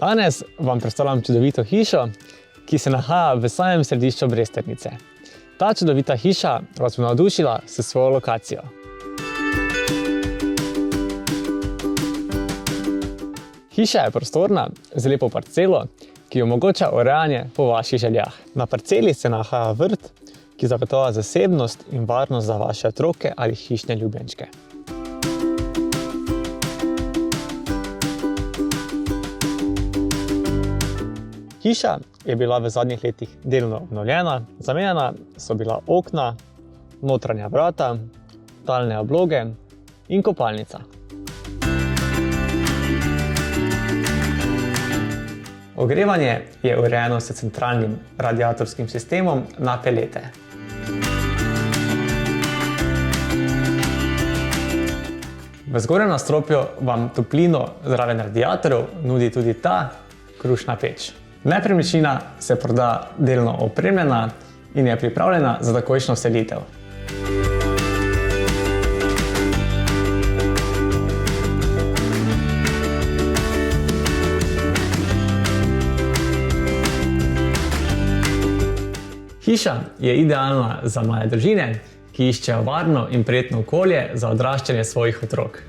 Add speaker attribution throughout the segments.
Speaker 1: Danes vam predstavljam čudovito hišo, ki se nahaja v samem središču Bresternice. Ta čudovita hiša vas bo navdušila s svojo lokacijo. Hiša je prostorna z lepo parcelo, ki omogoča urejanje po vaših željah. Na parceli se nahaja vrt, ki zagotavlja zasebnost in varnost za vaše otroke ali hišne ljubljenčke. Hiša je bila v zadnjih letih delno obnovljena, zamenjana so bila okna, notranja vrata, talne obloge in kopalnica. Ogrevanje je urejeno s centralnim radiatorskim sistemom na pelete. V zgornjem nadstropju vam toplino zraven radiatorjev nudi tudi ta krušna peč. Nepremičnina se proda delno opremljena in je pripravljena za takojšnjo vselitev. Hiša je idealna za mlade družine, ki iščejo varno in prijetno okolje za odraščanje svojih otrok.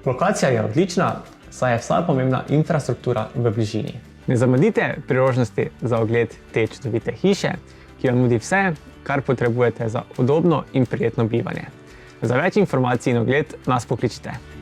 Speaker 1: Lokacija je odlična, saj je vsa pomembna infrastruktura v bližini. Ne zamudite priložnosti za ogled te čudovite hiše, ki vam nudi vse, kar potrebujete za udobno in prijetno bivanje. Za več informacij in ogled nas pokličite.